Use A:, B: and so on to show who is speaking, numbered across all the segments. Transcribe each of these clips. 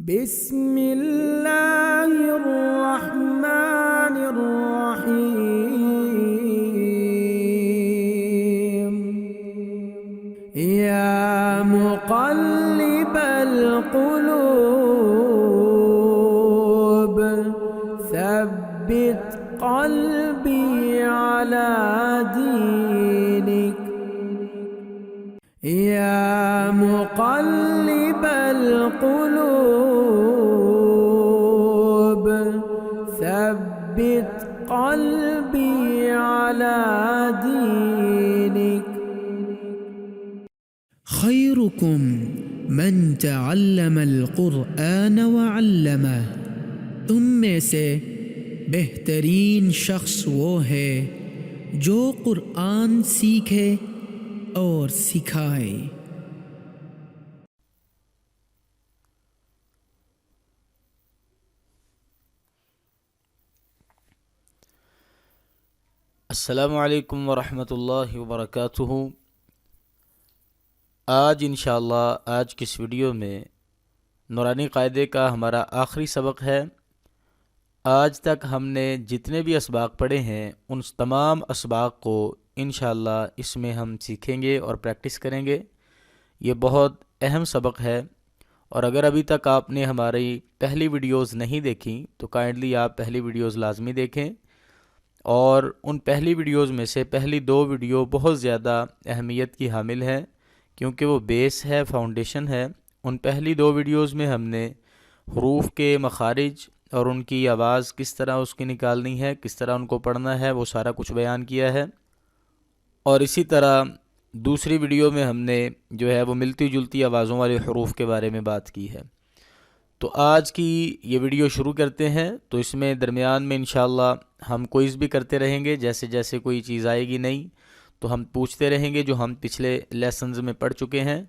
A: بسم اللہ الرحمن الرحیم یا مقلب القلوب ثبت قلبی علی دینک یا مقلب القلوب ثبت قلبی علی دینک
B: خیرکم من تعلم القرآن وعلمہ، تم میں سے بہترین شخص وہ ہے جو قرآن سیکھے اور سکھائے۔
C: السلام علیکم ورحمۃ اللہ وبرکاتہ۔ آج انشاءاللہ آج کی اس ویڈیو میں نورانی قاعدے کا ہمارا آخری سبق ہے۔ آج تک ہم نے جتنے بھی اسباق پڑھے ہیں ان تمام اسباق کو انشاءاللہ اس میں ہم سیکھیں گے اور پریکٹس کریں گے۔ یہ بہت اہم سبق ہے، اور اگر ابھی تک آپ نے ہماری پہلی ویڈیوز نہیں دیکھیں تو کائنڈلی آپ پہلی ویڈیوز لازمی دیکھیں، اور ان پہلی ویڈیوز میں سے پہلی 2 ویڈیو بہت زیادہ اہمیت کی حامل ہیں، کیونکہ وہ بیس ہے، فاؤنڈیشن ہے۔ ان پہلی 2 ویڈیوز میں ہم نے حروف کے مخارج اور ان کی آواز کس طرح اس کی نکالنی ہے، کس طرح ان کو پڑھنا ہے، وہ سارا کچھ بیان کیا ہے۔ اور اسی طرح دوسری ویڈیو میں ہم نے جو ہے وہ ملتی جلتی آوازوں والے حروف کے بارے میں بات کی ہے۔ تو آج کی یہ ویڈیو شروع کرتے ہیں۔ تو اس میں درمیان میں انشاءاللہ ہم کوئز بھی کرتے رہیں گے، جیسے جیسے کوئی چیز آئے گی نہیں تو ہم پوچھتے رہیں گے جو ہم پچھلے لیسنز میں پڑھ چکے ہیں۔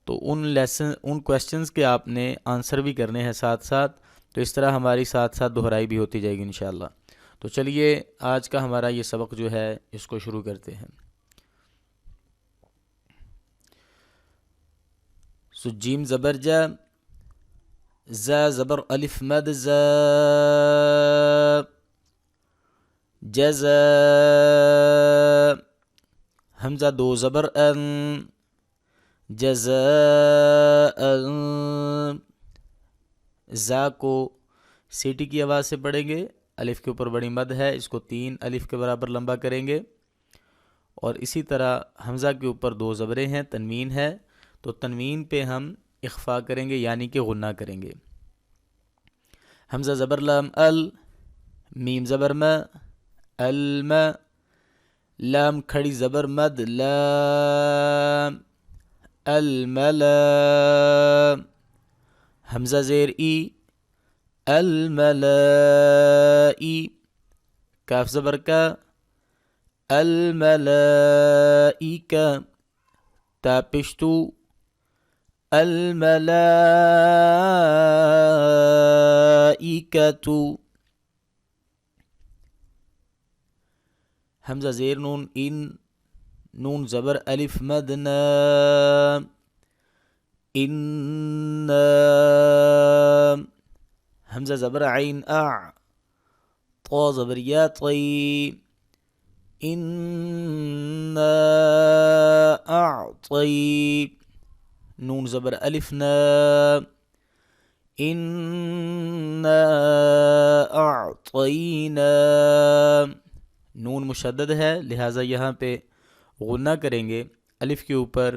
C: تو ان کویسچنز کے آپ نے آنسر بھی کرنے ہیں ساتھ ساتھ، تو اس طرح ہماری ساتھ ساتھ دہرائی بھی ہوتی جائے گی انشاءاللہ۔ تو چلیے آج کا ہمارا یہ سبق جو ہے اس کو شروع کرتے ہیں۔ جیم زبر جا، زا زبر الف مد زا، جزا، حمزہ 2 زبر ان، جزاء، زا کو سیٹی کی آواز سے پڑھیں گے، الف کے اوپر بڑی مد ہے، اس کو 3 الف کے برابر لمبا کریں گے، اور اسی طرح حمزہ کے اوپر 2 زبریں ہیں، تنوین ہے، تو تنوین پہ ہم اخفا کریں گے، یعنی کہ غنہ کریں گے۔ حمزہ زبر لام ال، میم زبر ما، الم، لام کھڑی زبر مد لام، الملا، حمزہ زیر ای، الملائی، کاف زبر کا، الملائکہ، تا پشتو، الملائکۃ، حمزہ زیر نون ان، نون زبر الف مدنا، ان، حمزہ زبر عین اع، طا زبر یا طی، انا اعطی، نون زبر الف نا، انا اعطینا، نون مشدد ہے لہٰذا یہاں پہ غنہ کریں گے، الف کے اوپر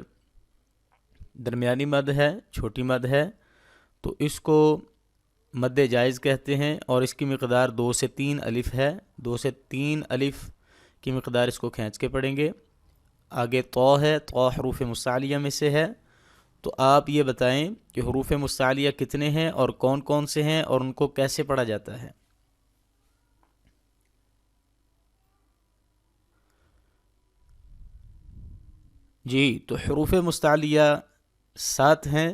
C: درمیانی مد ہے، چھوٹی مد ہے، تو اس کو مد جائز کہتے ہیں، اور اس کی مقدار 2 سے 3 الف ہے، 2 سے 3 الف کی مقدار اس کو کھینچ کے پڑھیں گے۔ آگے طا ہے، طا حروف مستعلیہ میں سے ہے، تو آپ یہ بتائیں کہ حروف مستعلیہ کتنے ہیں اور کون کون سے ہیں اور ان کو کیسے پڑھا جاتا ہے۔ جی، تو حروف مستعلیہ 7 ہیں،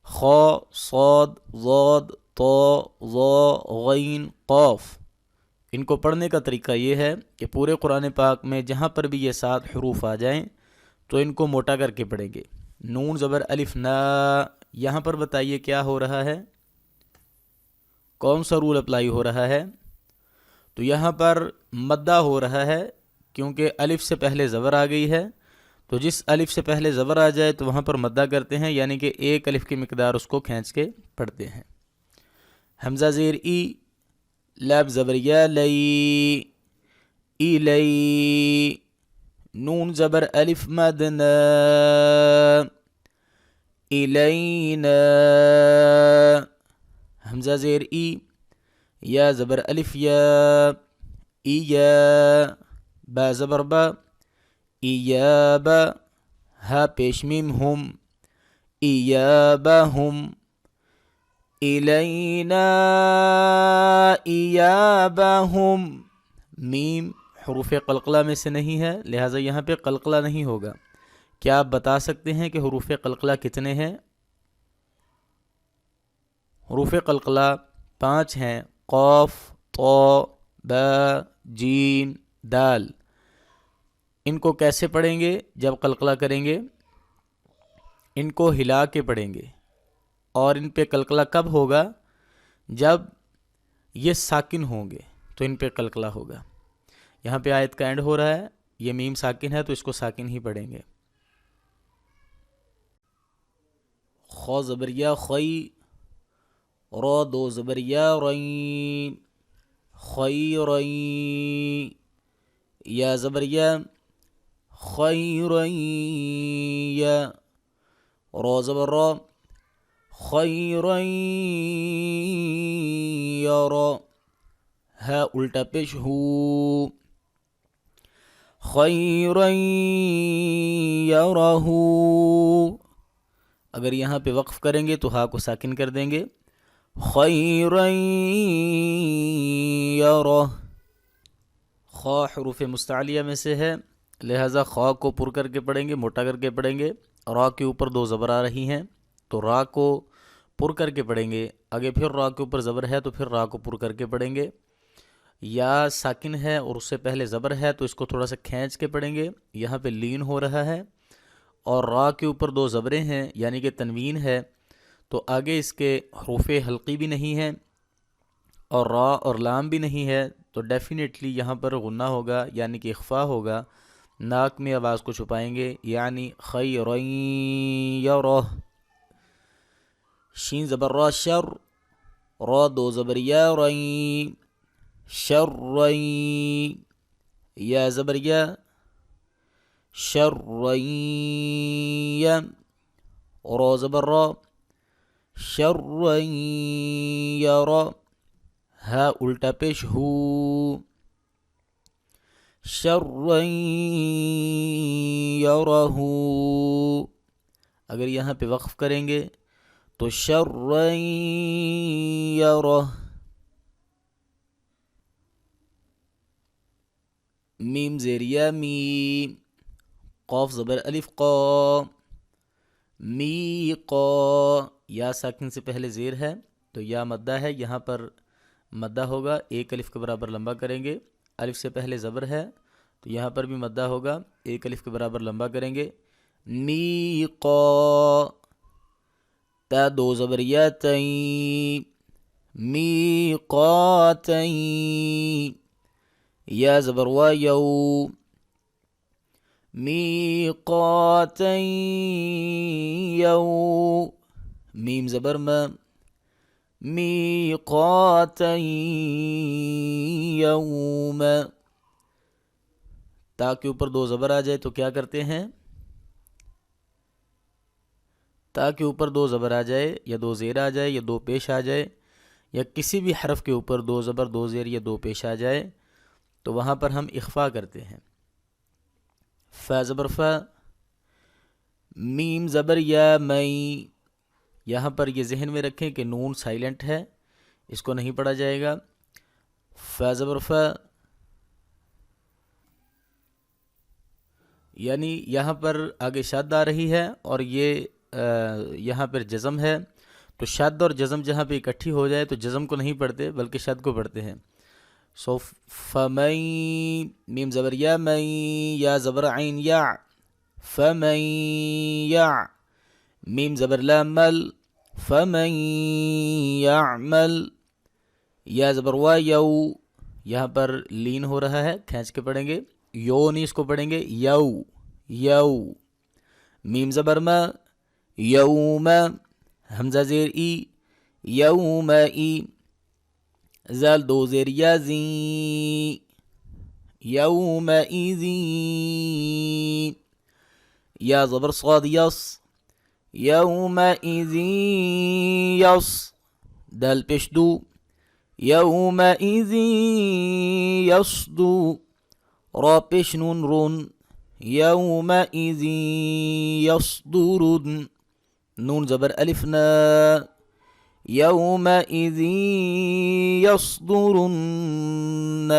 C: خا، صاد، ضاد، طا، ظا، غین، قاف۔ ان کو پڑھنے کا طریقہ یہ ہے کہ پورے قرآن پاک میں جہاں پر بھی یہ 7 حروف آ جائیں تو ان کو موٹا کر کے پڑھیں گے۔ نون زبر الف نا، یہاں پر بتائیے کیا ہو رہا ہے؟ کون سا رول اپلائی ہو رہا ہے؟ تو یہاں پر مدہ ہو رہا ہے کیونکہ الف سے پہلے زبر آ گئی ہے، تو جس الف سے پہلے زبر آ جائے تو وہاں پر مدہ کرتے ہیں، یعنی کہ ایک الف کی مقدار اس کو کھینچ کے پڑھتے ہیں۔ حمزہ زیر ای، لام زبر یا، لئی، ای لئی، نون زبر الف مدنا، الینا، حمزہ زیر ای، یا زبر الف یا، ایا، با زبر با، ایابا، ہا پیش میم ہم، ایابہم، الینا ایابہم، میم حروف قلقلہ میں سے نہیں ہے، لہٰذا یہاں پہ قلقلہ نہیں ہوگا۔ کیا آپ بتا سکتے ہیں کہ حروف قلقلہ کتنے ہیں؟ حروف قلقلہ 5 ہیں، قاف، طا، با، جیم، دال۔ ان کو کیسے پڑھیں گے جب قلقلہ کریں گے؟ ان کو ہلا کے پڑھیں گے، اور ان پہ قلقلہ کب ہوگا؟ جب یہ ساکن ہوں گے تو ان پہ قلقلہ ہوگا۔ یہاں پہ آیت کا اینڈ ہو رہا ہے، یہ میم ساکن ہے تو اس کو ساکن ہی پڑھیں گے۔ خا زبریا خی، را دو زبریا رین، خیرین، یا زبریا خیرین، یا را زبر را، خیرین یرا، ہا الٹا پیش ہو، خیرین یرہو۔ اگر یہاں پہ وقف کریں گے تو ہا کو ساکن کر دیں گے، خیرین یرہ۔ خا حروف مستعلیہ میں سے ہے، لہٰذا خا کو پر کر کے پڑھیں گے، موٹا کر کے پڑھیں گے۔ را کے اوپر 2 زبر آ رہی ہیں تو را کو پر کر کے پڑھیں گے، آگے پھر را کے اوپر زبر ہے تو پھر را کو پر کر کے پڑھیں گے۔ یا ساکن ہے اور اس سے پہلے زبر ہے تو اس کو تھوڑا سا کھینچ کے پڑھیں گے، یہاں پہ لین ہو رہا ہے، اور را کے اوپر 2 زبریں ہیں یعنی کہ تنوین ہے، تو آگے اس کے حروف حلقی بھی نہیں ہے اور را اور لام بھی نہیں ہے، تو ڈیفینیٹلی یہاں پر غنہ ہوگا یعنی کہ اخفا ہوگا، ناک میں آواز کو چھپائیں گے، یعنی خیرین یرہ۔ شین زبر را شر، را 2 زبر یا رین، شرین، یا زبر یا، شرین یا، را زبر را، شرین یرا، ہا الٹا پیش ہو، شرین یرہو۔ اگر یہاں پہ وقف کریں گے تو شرین یرہ۔ میم زیریا میم، قاف زبر الف قا، می قا، یا ساکن سے پہلے زیر ہے تو یا مدہ ہے، یہاں پر مدہ ہوگا، 1 الف کے برابر لمبا کریں گے، الف سے پہلے زبر ہے تو یہاں پر بھی مدہ ہوگا، 1 الف کے برابر لمبا کریں گے۔ می قا، تا 2 زبر یا تین، می قاتین، یا زبر وا یو، می قاتین یو، میم زبر ما، می قاتین یوم۔ تا کے اوپر 2 زبر آ جائے تو کیا کرتے ہیں؟ تا کے اوپر 2 زبر آ جائے یا 2 زیر آ جائے یا 2 پیش آ جائے، یا کسی بھی حرف کے اوپر 2 زبر 2 زیر یا 2 پیش آ جائے تو وہاں پر ہم اخفا کرتے ہیں۔ فا زبر فا، میم زبر یا مئی، یہاں پر یہ ذہن میں رکھیں کہ نون سائلنٹ ہے، اس کو نہیں پڑھا جائے گا۔ فا زبر فا، یعنی یہاں پر آگے شد آ رہی ہے اور یہ یہاں پر جزم ہے، تو شد اور جزم جہاں پہ اکٹھی ہو جائے تو جزم کو نہیں پڑھتے بلکہ شد کو پڑھتے ہیں۔ سو فمن، میم زبر یا من، یا زبر عین یا، فمن یا، میم زبر لام مل، فمن یعمل، یا زبر وا یو، یہاں پر لین ہو رہا ہے، کھینچ کے پڑھیں گے، یو نہیں اس کو پڑھیں گے، یو یو۔ میم زبر ما، یوم، حمزہ زیر ای، یوم ای، زال دو زیر یا زی، یوم ایزی، یا زبر صاد یس، یوم ایزی یس، دال پیش دو، یوم ایزی یصدو، را پیش نون رون، یوم ایزی یصدرون، نون زبر الف نا، یوم ایزی یصدرون،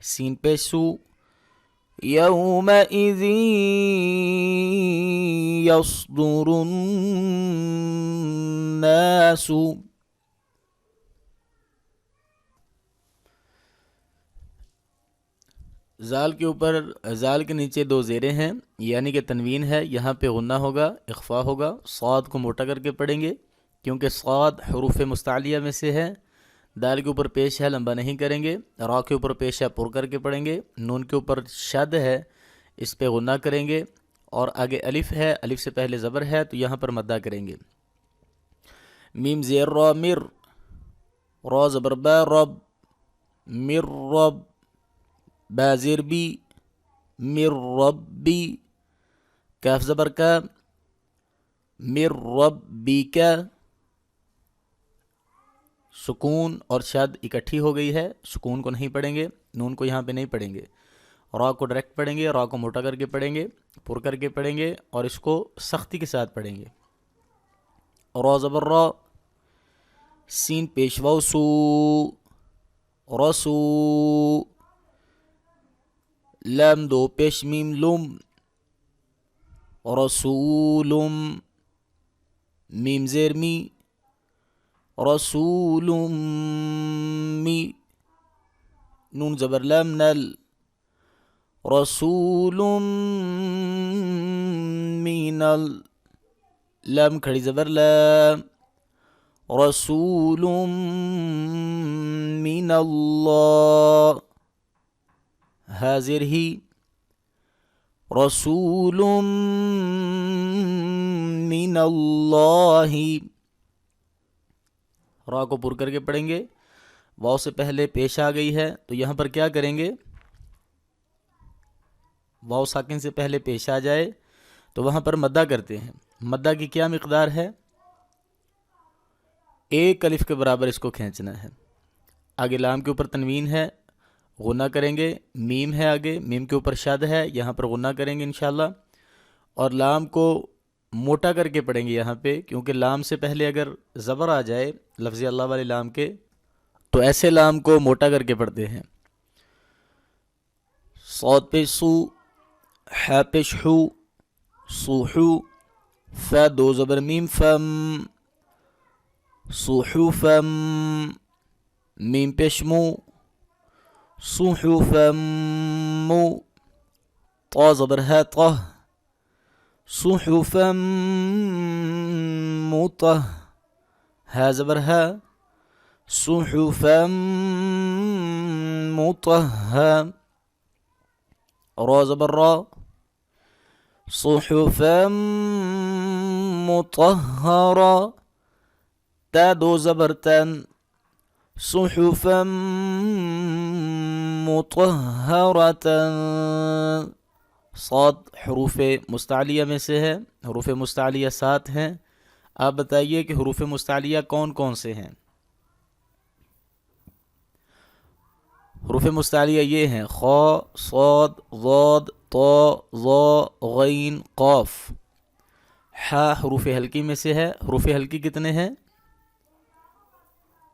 C: سین پیش سو، یوم ایزی یصدر الناس۔ زال کے اوپر، زال کے نیچے دو زیریں ہیں، یعنی کہ تنوین ہے، یہاں پہ غنہ ہوگا، اخفا ہوگا، صاد کو موٹا کر کے پڑھیں گے کیونکہ صاد حروف مستعلیہ میں سے ہے۔ دال کے اوپر پیش ہے، لمبا نہیں کریں گے، را کے اوپر پیش ہے، پر کر کے پڑھیں گے، نون کے اوپر شد ہے، اس پہ غنہ کریں گے، اور آگے الف ہے، الف سے پہلے زبر ہے تو یہاں پر مدہ کریں گے۔ میم زیر را مر، را زبر با رب، مر رب، با زیر بی، مر ربی، کاف زبر کا، مر ربی کا، سکون اور شد اکٹھی ہو گئی ہے، سکون کو نہیں پڑھیں گے، نون کو یہاں پہ نہیں پڑھیں گے، را کو ڈائریکٹ پڑھیں گے، را کو موٹا کر کے پڑھیں گے، پر کر کے پڑھیں گے، اور اس کو سختی کے ساتھ پڑھیں گے۔ را زبر را، سین پیش واو سو، رسو، لام دو پیش میم لم، رسولم، میم زیر می، رسول می، نون زبر لام نل، رسول من لام کھڑی زبر لا، رسول من اللہ، حاضر ہی، رسول من اللہ، را کو پر کر کے پڑھیں گے، واو سے پہلے پیش آ گئی ہے تو یہاں پر کیا کریں گے، واو ساکن سے پہلے پیش آ جائے تو وہاں پر مدہ کرتے ہیں۔ مدہ کی کیا مقدار ہے؟ ایک الف کے برابر اس کو کھینچنا ہے۔ آگے لام کے اوپر تنوین ہے، غنہ کریں گے، میم ہے آگے، میم کے اوپر شد ہے، یہاں پر غنہ کریں گے انشاءاللہ، اور لام کو موٹا کر کے پڑھیں گے یہاں پہ، کیونکہ لام سے پہلے اگر زبر آ جائے لفظ اللہ والے لام کے تو ایسے لام کو موٹا کر کے پڑھتے ہیں۔ صاد پیش سو، ح پیش حو، صوحو، ف دو زبر میم فم، صحفم، میم پیش مو، صحفم، طا زبر ہے طہ، صحفا مطہ، ہا زبر ہے، صحفا مطہہ، را زبر را، صحفا مطہرہ، تا دو زبر تن، صحفا مطہرۃ، صاد حروف مستعلیہ میں سے ہے، حروف مستعلیہ 7 ہیں۔ آپ بتائیے کہ حروف مستعلیہ کون کون سے ہیں؟ حروف مستعلیہ یہ ہیں: خا، صاد، ضاد، طا، ظا، غین، قاف۔ حا حروف حلقی میں سے ہے۔ حروف حلقی کتنے ہیں؟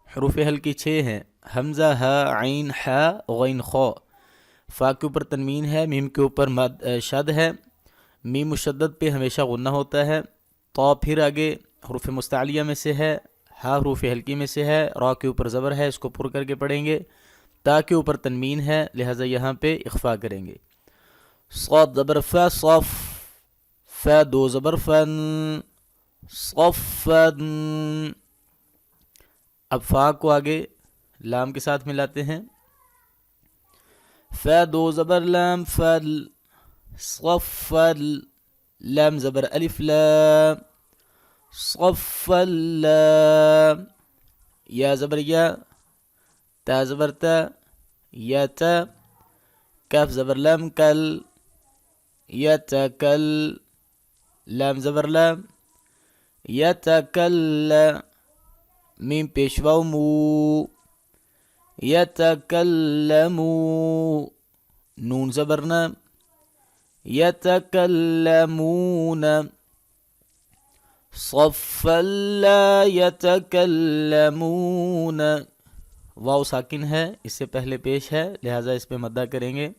C: حروف حلقی 6 ہیں: حمزہ، ہا، عین، حا، غین، خا۔ فا کے اوپر تنوین ہے، میم کے اوپر شد ہے، میم مشدد پہ ہمیشہ غنہ ہوتا ہے۔ طا پھر آگے حروف مستعلیہ میں سے ہے، ہا حروف حلقی میں سے ہے، را کے اوپر زبر ہے، اس کو پر کر کے پڑھیں گے۔ تا کے اوپر تنوین ہے، لہٰذا یہاں پہ اخفا کریں گے۔ صاد زبر فا، صف، فا دو زبر فن، صفن، اب فا کو آگے لام کے ساتھ ملاتے ہیں. فا دو زبر لام فل، صفل، لام زبر الف لام، صفل لام، یا زبر یا، تا زبر تا، یا تا، کاف زبر لام کل، یتکل، لام زبر لام، یتکل، میم پیش واو مو، یتکلمو، نون زبرنا، یتکلمون، صفا لا یتکلمون. واو ساکن ہے، اس سے پہلے پیش ہے، لہٰذا اس پہ مدہ کریں گے.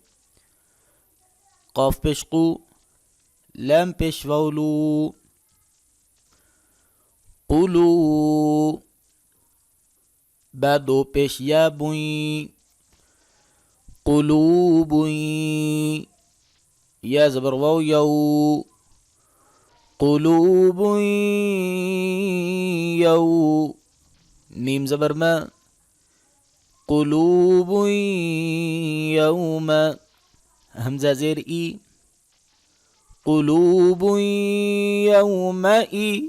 C: قاف پیش قو، لام پیش واولو، قلو، با دو پیش یا بوئیں، قلوبوئیں، یا زبر واو یو، قلوبوئیں یو، میم زبر ما، قلوبوئیں یوم، حمزہ زیر ای، قلوبوئیں یوم ای،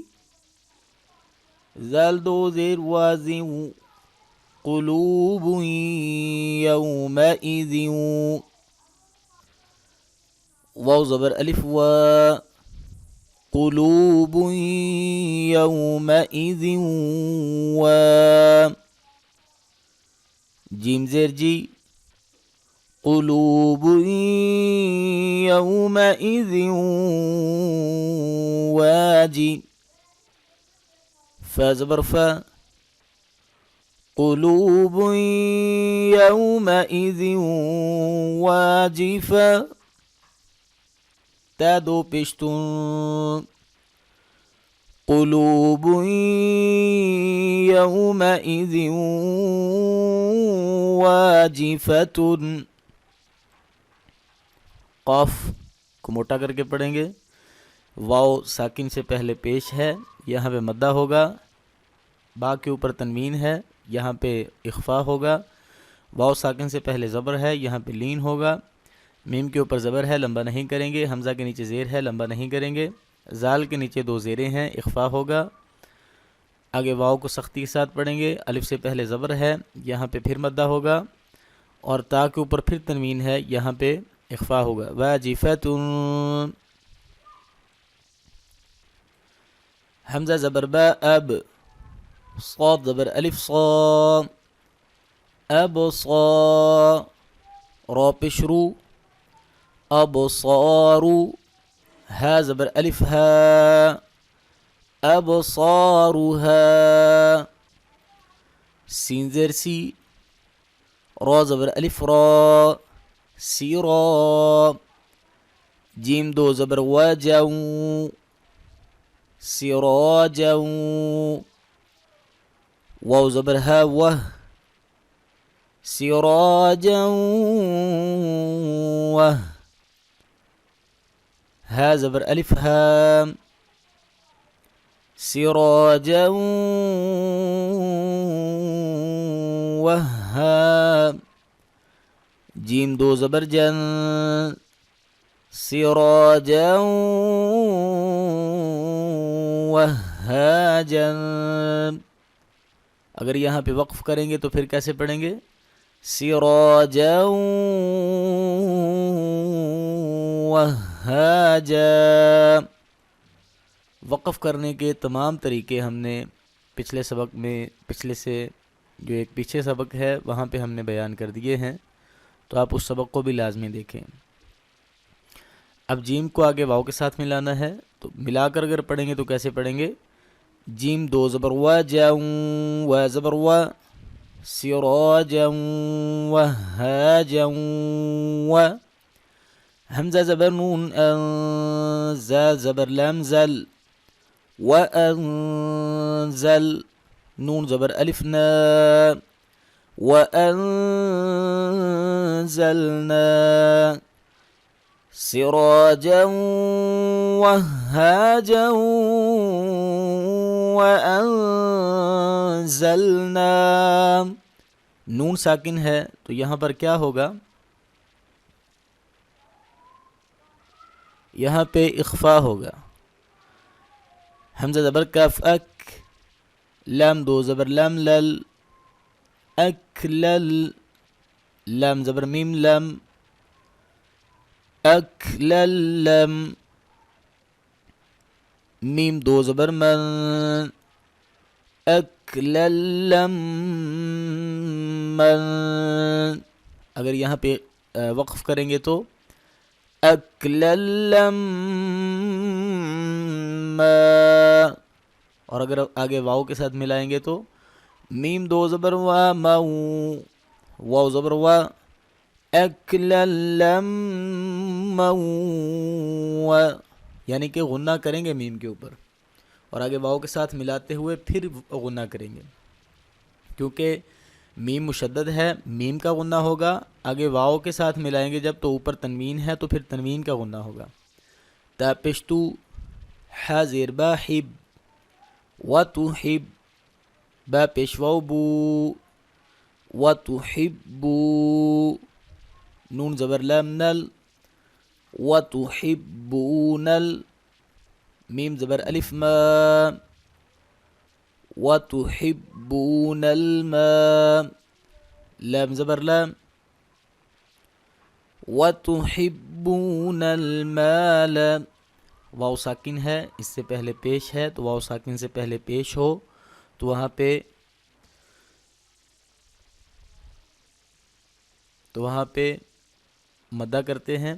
C: زال دو زیر وازی، قلوب یومئذ، واو زبر الف و، قلوب یومئذ و، جیم زیر جی، قلوب یومئذ واجی، فا زبر فا، قلوب یومئذ واجفہ، تا دو پیشتون، قلوب یومئذ واجفۃ. قاف کو موٹا کر کے پڑھیں گے. واو ساکن سے پہلے پیش ہے، یہاں پہ مدہ ہوگا. با کے اوپر تنوین ہے، یہاں پہ اخفا ہوگا. واو ساکن سے پہلے زبر ہے، یہاں پہ لین ہوگا. میم کے اوپر زبر ہے، لمبا نہیں کریں گے. حمزہ کے نیچے زیر ہے، لمبا نہیں کریں گے. زال کے نیچے دو زیریں ہیں، اخفا ہوگا. آگے واو کو سختی کے ساتھ پڑھیں گے. الف سے پہلے زبر ہے، یہاں پہ پھر مدہ ہوگا. اور تا کے اوپر پھر تنوین ہے، یہاں پہ اخفا ہوگا. واجفۃ، حمزہ زبر با اب، صاد زبر الف صا، اب صا، را پیش رو، اب صارو، ہا زبر الف ہا، اب صارو ہا، سین زیر سی، را زبر الف را، سی را، جیم دو زبر واجو، سراجو، واو زبر ہا وہ، سراجا وہ، ہا زبر الف ہا، سراجا وہا، جیم دو زبر جن، سراجا وہاجا. اگر یہاں پہ وقف کریں گے تو پھر کیسے پڑھیں گے؟ سراجا وہاجا. وقف کرنے کے تمام طریقے ہم نے پچھلے سبق میں، پچھلے سے جو ایک پیچھے سبق ہے وہاں پہ ہم نے بیان کر دیے ہیں، تو آپ اس سبق کو بھی لازمی دیکھیں. اب جیم کو آگے واو کے ساتھ ملانا ہے، تو ملا کر اگر پڑھیں گے تو کیسے پڑھیں گے؟ جیم دو زبر وا جاؤں، و زبر وا، سراجا وہاجا و، حمزہ زبر نون ان، زال زبر لام زل، وانزل، نون زبر الف نا، وانزلنا، سراجا وهاجا وأنزلنا، نون ساکن ہے تو یہاں پر کیا ہوگا؟ یہاں پہ اخفا ہوگا. حمزہ زبر کف اک، لام دو زبر لام لل، اکلل، لام زبر میم لم، اکللم، میم دو زبر من، اکللم من. اگر یہاں پہ وقف کریں گے تو اکللم ما، اور اگر آگے واو کے ساتھ ملائیں گے تو میم دو زبر وا مو، واو زبر وا، اکللم مو، یعنی کہ غنہ کریں گے میم کے اوپر اور آگے واو کے ساتھ ملاتے ہوئے پھر غنہ کریں گے، کیونکہ میم مشدد ہے، میم کا غنہ ہوگا. آگے واو کے ساتھ ملائیں گے جب تو اوپر تنوین ہے تو پھر تنوین کا غنہ ہوگا. تا پشتو، حا زیر با حب، و تو حب، با پیشواو بو، و تو حبو، نون زبر لام نل، و تو حبونل، میم زبر الف ما، وتحبون الماء، لام زبر لام، وتحبون المال، واو ساکن ہے اس سے پہلے پیش ہے تو واو ساکن سے پہلے پیش ہو تو وہاں پہ مدہ کرتے ہیں.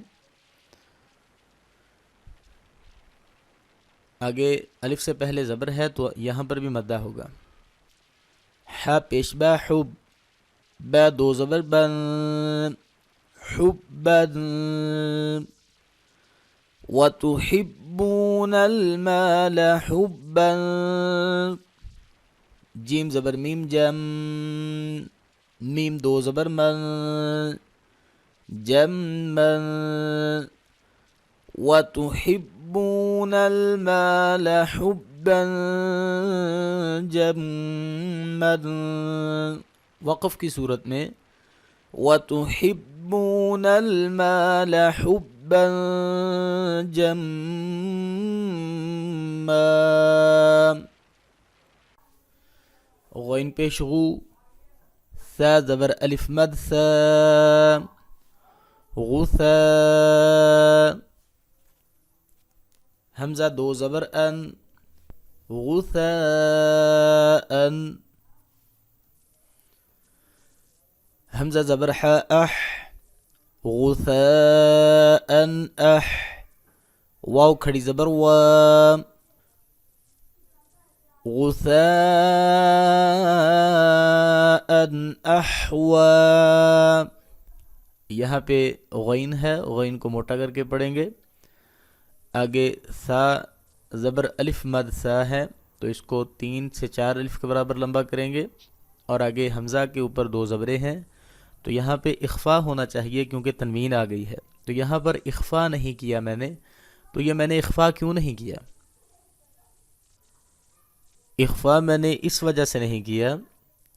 C: آگے الف سے پہلے زبر ہے تو یہاں پر بھی مدہ ہوگا. حا پیش با حب، با دو زبر بن، حبن، وتحبون المال حبا، جیم زبر میم جم، میم دو زبر من، جمن، وتحبون المال حبا جما. وقف کی صورت میں وتحبون المال حبا جما. غین پیش غو، ثا زبر الف مد ثا، غثا، حمزہ دو زبر ان، غثاء، حمزہ زبر ح اح، غثاء اح، واو کھڑی زبر وا، غثاء احوا. یہاں پہ غین ہے، غین کو موٹا کر کے پڑھیں گے. آگے سا زبر الف مد سا ہے تو اس کو 3 سے 4 الف کے برابر لمبا کریں گے اور آگے حمزہ کے اوپر 2 زبریں ہیں تو یہاں پہ اخفا ہونا چاہیے کیونکہ تنوین آ گئی ہے. تو یہاں پر اخفا نہیں کیا میں نے، تو یہ میں نے اخفا کیوں نہیں کیا؟ اخفا میں نے اس وجہ سے نہیں کیا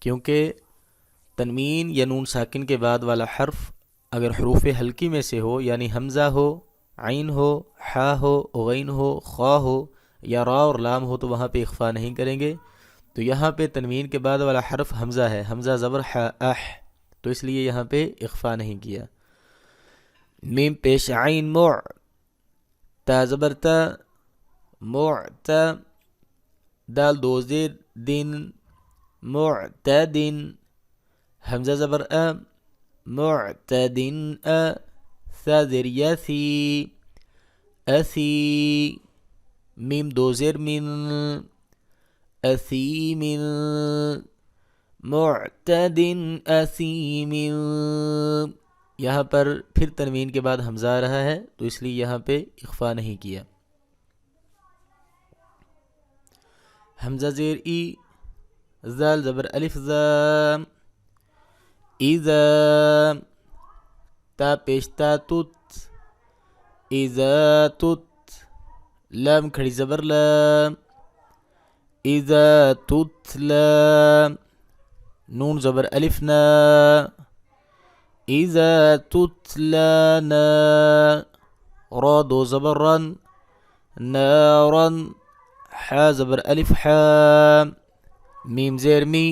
C: کیونکہ تنوین یا نون ساکن کے بعد والا حرف اگر حروف حلقی میں سے ہو، یعنی حمزہ ہو، عین ہو، حا ہو، غین ہو، خا ہو یا را اور لام ہو تو وہاں پہ اخفا نہیں کریں گے. تو یہاں پہ تنوین کے بعد والا حرف حمزہ ہے، حمزہ زبر ح اح، تو اس لیے یہاں پہ اخفا نہیں کیا. میم پیش عین مع، تا زبر تا، معتا، دال دو زیر دن، معتدن، حمزہ زبر ا، معتدن ا، ثا زیر یثی، اثی، میم دو زیر من، اثیم، معتدن اثیم. یہاں پر پھر تنوین کے بعد حمزہ آ رہا ہے تو اس لیے یہاں پہ اخفا نہیں کیا. حمزہ زیر ای، زال زبر الف ذا، اذا، تا پیش تا تت، اذا تت، لام کھڑی زبر لام، اذا تتلى نون زبر الف نا اذا تتلى نا را دو زبر رن نارا حا زبر الف حا میم زیر می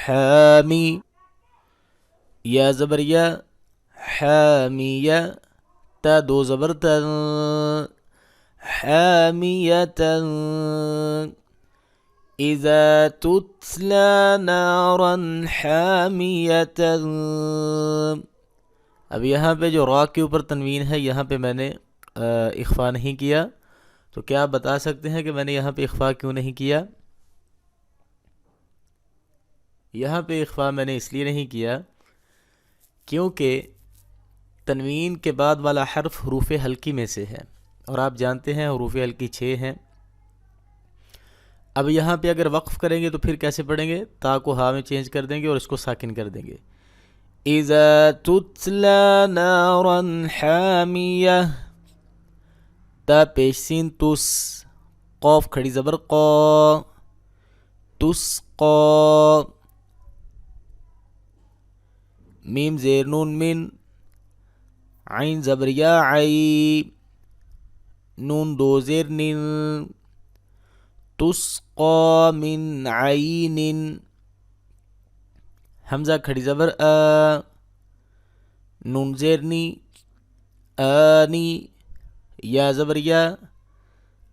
C: حامی یا زبر یا حامیہ تا دو زبر تن حامیتا اذا تتلى نارا حامیتا. اب یہاں پہ جو را کے اوپر تنوین ہے یہاں پہ میں نے اخفا نہیں کیا، تو کیا آپ بتا سکتے ہیں کہ میں نے یہاں پہ اخفا کیوں نہیں کیا؟ یہاں پہ اخفا میں نے اس لیے نہیں کیا کیونکہ تنوین کے بعد والا حرف حروف حلقی میں سے ہے، اور آپ جانتے ہیں حروف حلقی 6 ہیں. اب یہاں پہ اگر وقف کریں گے تو پھر کیسے پڑھیں گے؟ تا کو ہا میں چینج کر دیں گے اور اس کو ساکن کر دیں گے. اذا تتلى نارا حامیہ تا پیش سین تس قوف کھڑی زبر قا تسقا میم زیر نون من عین زبر یا عی نون دو زیر نن تسقا من عین حمزہ کھڑی زبر آ نون زیر نی آنی یا زبر یا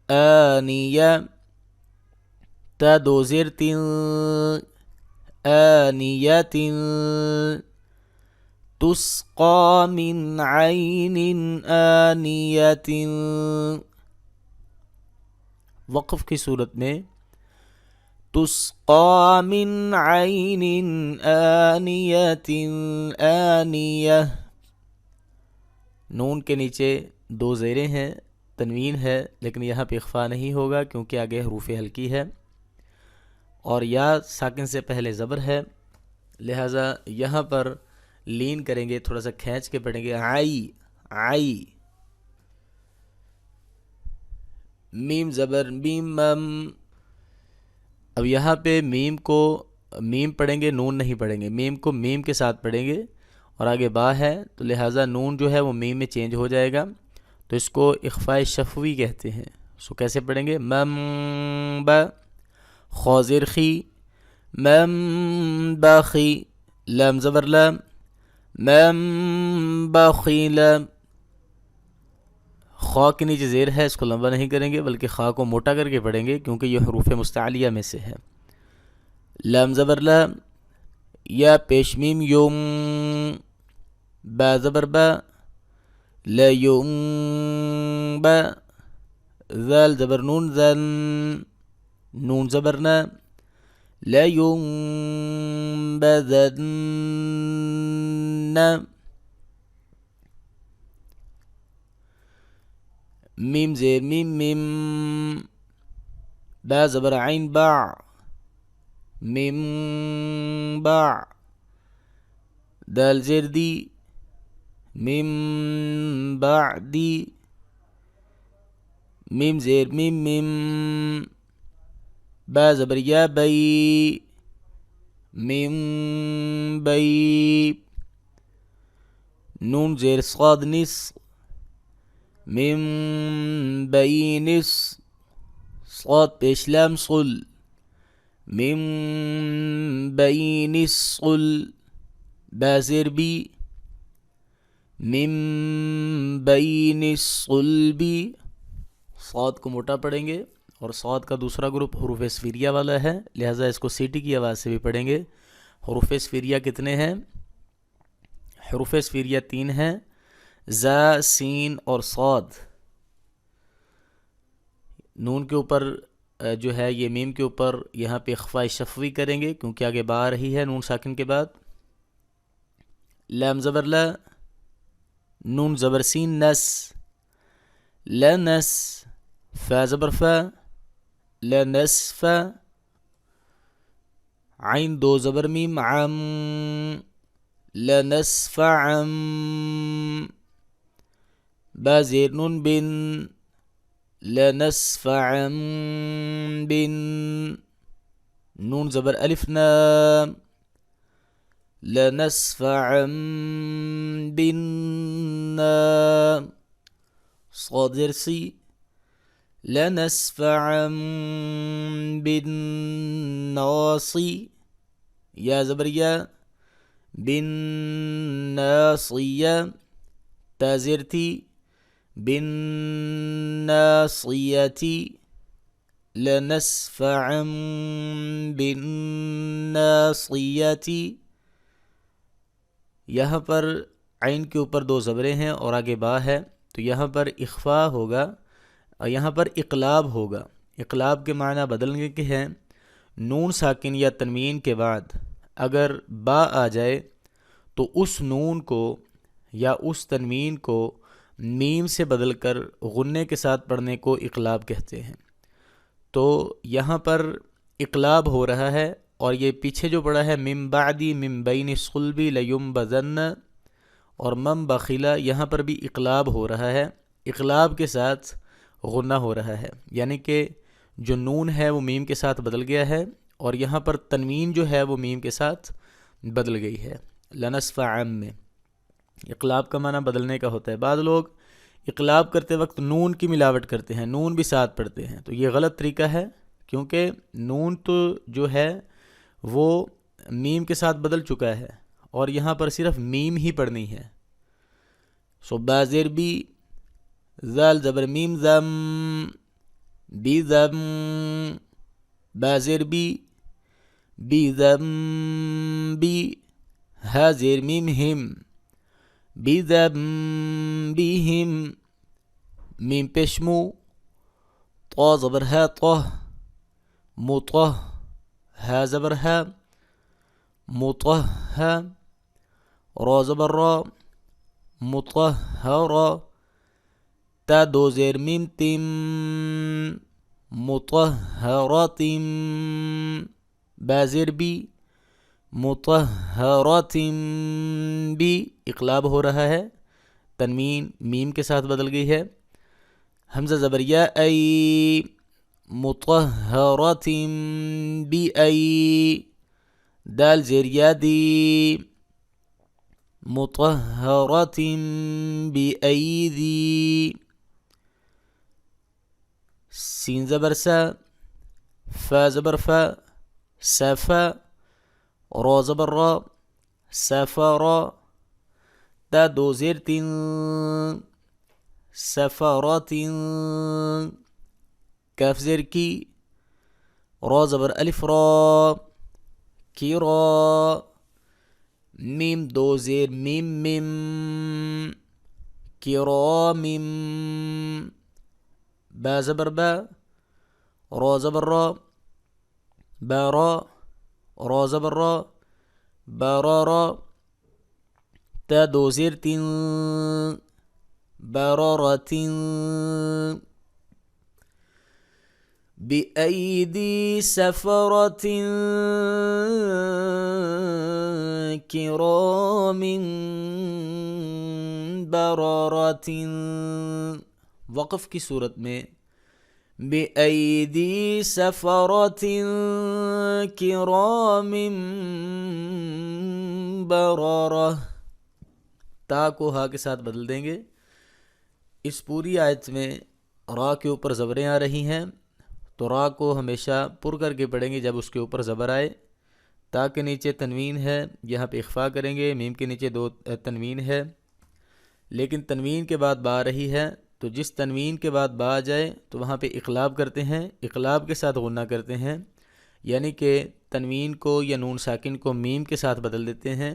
C: آنیہ تا دو زیر تین آنیت تسقا من عین آنیت. وقف کی صورت میں تسقا من عین آنیت آنیہ نون کے نیچے دو زیریں ہیں، تنوین ہے، لیکن یہاں پہ اخفا نہیں ہوگا کیونکہ آگے حروف حلقی ہے اور یا ساکن سے پہلے زبر ہے، لہٰذا یہاں پر لین کریں گے، تھوڑا سا کھینچ کے پڑھیں گے آئی آئی. میم زبر میم مم. اب یہاں پہ میم کو میم پڑھیں گے، نون نہیں پڑھیں گے. میم کو میم کے ساتھ پڑھیں گے اور آگے با ہے تو لہٰذا نون جو ہے وہ میم میں چینج ہو جائے گا، تو اس کو اخفاء شفوی کہتے ہیں. سو کیسے پڑھیں گے؟ مم با خوازر خی مم باخی لام زبر لام مم باخیل. خا کے نیچے زیر ہے، اس کو لمبا نہیں کریں گے بلکہ خا کو موٹا کر کے پڑھیں گے کیونکہ یہ حروف مستعلیہ میں سے ہے. لام زبر لا یا پیش میم یوم با زبر با لیوم با ذال زبر نون ذن نون زبر نا لیوم بذن. میم زیر میم میم با زبر عین با میم با دال زیر دی میم بعدی میم زیر میم میم با زبر یا بی میم بی نون زیر صاد نس میم بی نس صاد پیش لام صل میم بی نس صل با زیر بی میم بین الصلبی. صاد کو موٹا پڑھیں گے اور صاد کا دوسرا گروپ حروف اسفیریہ والا ہے، لہٰذا اس کو سیٹی کی آواز سے بھی پڑھیں گے. حروف اسفیریہ کتنے ہیں؟ حروف اسفیریہ 3 ہیں، زا سین اور صاد. نون کے اوپر جو ہے یہ میم کے اوپر یہاں پہ اخفاء شفوی کریں گے کیونکہ آگے با آ رہی ہے نون ساکن کے بعد. لام زبر لا نون زبر سین نس لنس فا زبر فا لنسف عین دو زبر میم عم لنسف عم با زیر نون بن لنسفعا بن نون زبر الف نا لنسفعا بالنا صاد زیر سی لنسفعا بالناصي یا زبر یا بالناصية تا زیر تی بالناصية لنسفعا بالناصية. یہاں پر عین کے اوپر دو زبریں ہیں اور آگے با ہے، تو یہاں پر اخفا ہوگا اور یہاں پر اقلاب ہوگا. اقلاب کے معنی بدلنے کے ہیں. نون ساکن یا تنوین کے بعد اگر با آ جائے تو اس نون کو یا اس تنوین کو میم سے بدل کر غنے کے ساتھ پڑھنے کو اقلاب کہتے ہیں. تو یہاں پر اقلاب ہو رہا ہے، اور یہ پیچھے جو پڑا ہے من بعدی من بین صلبی لیمبذن اور من بخیلا، یہاں پر بھی اقلاب ہو رہا ہے. اقلاب کے ساتھ غنہ ہو رہا ہے، یعنی کہ جو نون ہے وہ میم کے ساتھ بدل گیا ہے، اور یہاں پر تنوین جو ہے وہ میم کے ساتھ بدل گئی ہے. لنسفعا میں اقلاب کا معنی بدلنے کا ہوتا ہے. بعض لوگ اقلاب کرتے وقت نون کی ملاوٹ کرتے ہیں، نون بھی ساتھ پڑھتے ہیں، تو یہ غلط طریقہ ہے، کیونکہ نون تو جو ہے وہ میم کے ساتھ بدل چکا ہے، اور یہاں پر صرف میم ہی پڑھنی ہے. سو بازر بی زال زبر میم زم بی زم بازر بی بی زم بی ہا زیر میم ہم بی زم بی ہم میم پیشمو طا زبر ہے طہ مطہ ہا زبر ہے مطہ را زبر را مطہر تا دو زیر میم تم مطہرات بازر بی مطہرات بی اقلاب ہو رہا ہے، تنوین میم کے ساتھ بدل گئی ہے. حمزہ زبر یا ای مطہرات بی ای دال زیر یا دی مطہرات بی ایدی. سین زبر سا فا زبر فا سفا را زبر را سفرا تا دو زیر تین سفرات کاف زیر کی را زبر الف را کی را میم دو زیر میم میم کرام با زبر با را زبر را بارا را زبر را بارارا تا دو زیر تین بارارات بأيدي سفرة كرام بررة. وقف کی صورت میں بأيدي سفرة كرام بررة تا کو ہا کے ساتھ بدل دیں گے. اس پوری آیت میں را کے اوپر زبریں آ رہی ہیں، تو را کو ہمیشہ پر کر کے پڑھیں گے جب اس کے اوپر زبر آئے. تا کے نیچے تنوین ہے، یہاں پہ اخفا کریں گے. میم کے نیچے دو تنوین ہے، لیکن تنوین کے بعد با آ رہی ہے، تو جس تنوین کے بعد با آ جائے تو وہاں پہ اقلاب کرتے ہیں، اقلاب کے ساتھ غنہ کرتے ہیں، یعنی کہ تنوین کو یا نون ساکن کو میم کے ساتھ بدل دیتے ہیں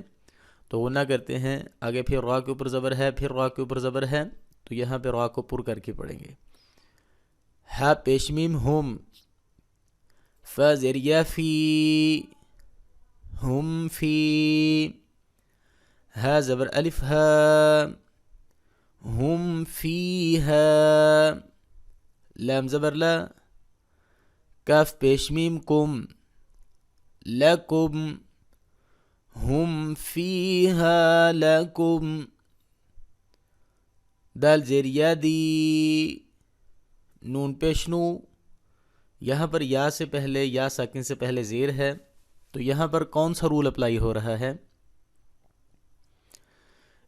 C: تو غنہ کرتے ہیں. آگے پھر را کے اوپر زبر ہے، پھر را کے اوپر زبر ہے، تو یہاں پہ را کو پر کر کے پڑھیں گے. ہا پیش میم ہم فا زیر یا فی ہم فی ہا زبر الف ہا ہم فی ہا لام زبر لا کاف پیش میم کم لکم ہم فی ہا لکم دال زیر یا دی نون پیش نو، یہاں پر یا سے پہلے، یا ساکن سے پہلے زیر ہے، تو یہاں پر کون سا رول اپلائی ہو رہا ہے؟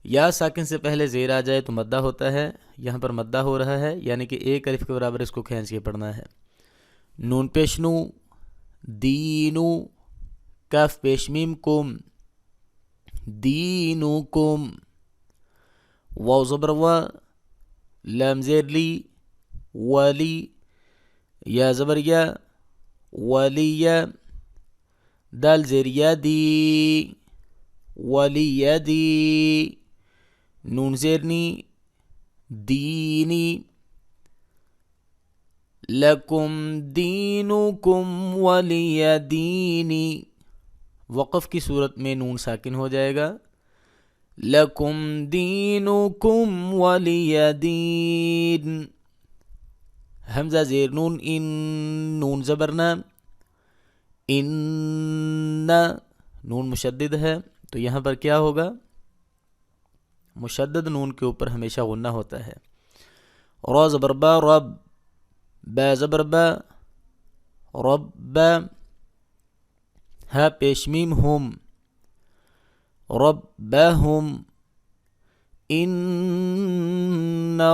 C: یا ساکن سے پہلے زیر آ جائے تو مدہ ہوتا ہے، یہاں پر مدہ ہو رہا ہے، یعنی کہ ایک الف کے برابر اس کو کھینچ کے پڑھنا ہے۔ نون پیش نو، دینو، کاف پیش میم کم، دینکم، واو زبر و، لام زیر لی، ولی، یا زبر یا، ولی، دال زیر یا دی، ولی دی، نون زیر نی، دینی، لکم دینکم ولی دینی، وقف کی صورت میں نون ساکن ہو جائے گا، لکم دینکم ولی دین، حمزہ زیر نون ان، نون زبرنا، ان، نون مشدد ہے، تو یہاں پر کیا ہوگا؟ مشدد نون کے اوپر ہمیشہ غنہ ہوتا ہے۔ را زبر با، رب، با زبر با، رب، ہا پیش میم ہم، ربہم، ان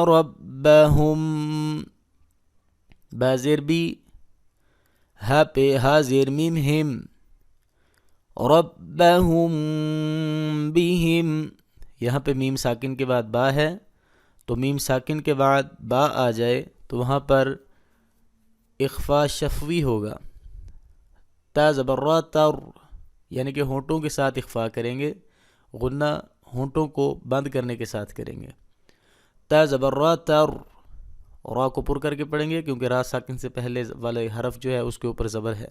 C: ربہم، با زیر بی، ہا پہ ہا زیر میم ہم، ربہم بہم، یہاں پہ میم ساکن کے بعد با ہے، تو میم ساکن کے بعد با آ جائے تو وہاں پر اخفا شفوی ہوگا، تا زبر را تر، یعنی کہ ہونٹوں کے ساتھ اخفا کریں گے، غنہ ہونٹوں کو بند کرنے کے ساتھ کریں گے۔ تا زبر را تر، را کو پر کر کے پڑھیں گے کیونکہ را ساکن سے پہلے والے حرف جو ہے اس کے اوپر زبر ہے۔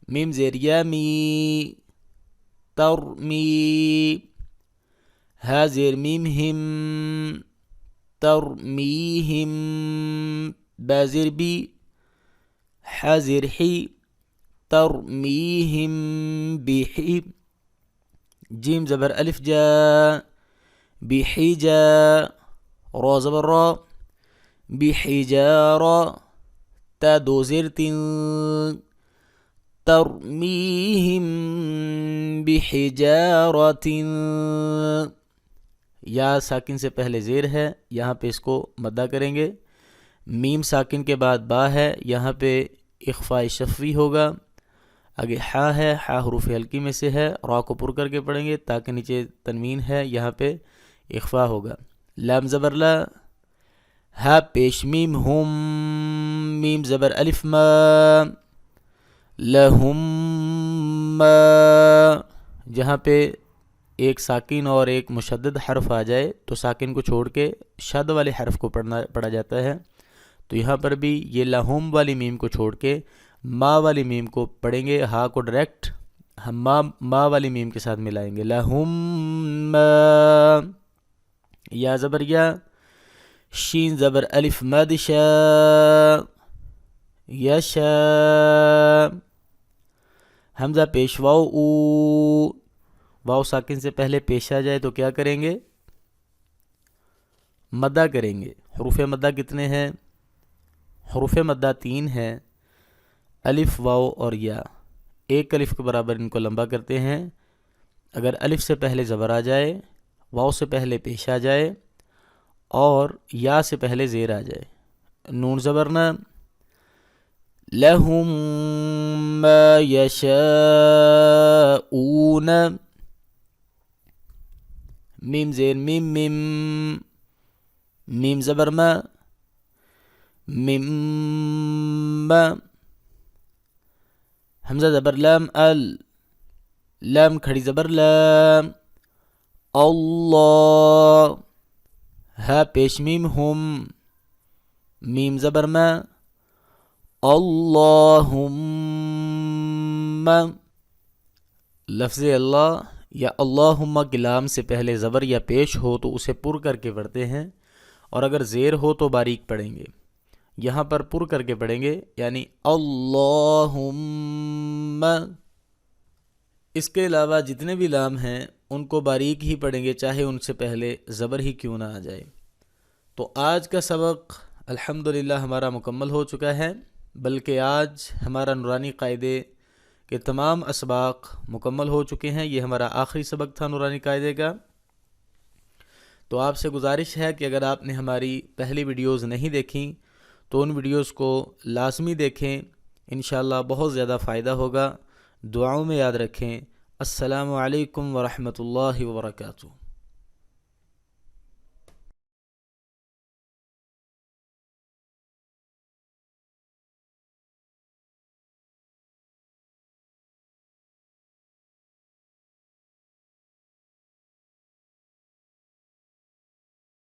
C: میم زیر یا می، تر می، ہا زیر میم ہم، تر میہم، با زیر بی، ہا زیر حی، ترمیہم بحی، جیم زبر الف جا، بحجا، را زبر را، بحجارا، تا دو زیر تین، ترمیہم بحجارت، یا ساکن سے پہلے زیر ہے، یہاں پہ اس کو مدہ کریں گے، میم ساکن کے بعد با ہے، یہاں پہ اخفاء شفوی ہوگا، آگے ہا ہے، ہا حروف حلقی میں سے ہے، را کو پر کر کے پڑھیں گے تاکہ نیچے تنوین ہے، یہاں پہ اخفاء ہوگا۔ لام زبر لا، ہا پیش میم ہم، میم زبر الف ما، لہم ما، جہاں پہ ایک ساکن اور ایک مشدد حرف آ جائے تو ساکن کو چھوڑ کے شد والے حرف کو پڑھا جاتا ہے، تو یہاں پر بھی یہ لہم والی میم کو چھوڑ کے ما والی میم کو پڑھیں گے، ہا کو ڈائریکٹ ہم ما والی میم کے ساتھ ملائیں گے، لہم ما، یا زبر یا، شین زبر الف مد شا، یشا، حمزہ پیش واو او، واو ساکن سے پہلے پیش آ جائے تو کیا کریں گے؟ مدہ کریں گے۔ حروف مدہ کتنے ہیں؟ حروف مدہ 3 ہیں، الف، واو اور یا، ایک الف کے برابر ان کو لمبا کرتے ہیں۔ اگر الف سے پہلے زبر آ جائے، واو سے پہلے پیش آ جائے اور یا سے پہلے زیر آ جائے، نون زبرنا، لہم ما یشاؤون، میم زیر میم میم، میم زبر ما، مم، حمزہ زبر لام ال، لام کھڑی زبر لام، اللہ، ہا پیش میم ہم، میم زبر ما، اللہم، لفظ اللہ یا اللہم کی لام سے پہلے زبر یا پیش ہو تو اسے پر کر کے پڑھتے ہیں، اور اگر زیر ہو تو باریک پڑھیں گے، یہاں پر پر کر کے پڑھیں گے، یعنی اللہم۔ اس کے علاوہ جتنے بھی لام ہیں ان کو باریک ہی پڑھیں گے، چاہے ان سے پہلے زبر ہی کیوں نہ آ جائے۔ تو آج کا سبق الحمدللہ ہمارا مکمل ہو چکا ہے، بلکہ آج ہمارا نورانی قاعدے کے تمام اسباق مکمل ہو چکے ہیں۔ یہ ہمارا آخری سبق تھا نورانی قاعدے کا۔ تو آپ سے گزارش ہے کہ اگر آپ نے ہماری پہلی ویڈیوز نہیں دیکھیں تو ان ویڈیوز کو لازمی دیکھیں، انشاءاللہ بہت زیادہ فائدہ ہوگا۔ دعاؤں میں یاد رکھیں۔ السلام علیکم ورحمۃ اللہ وبرکاتہ۔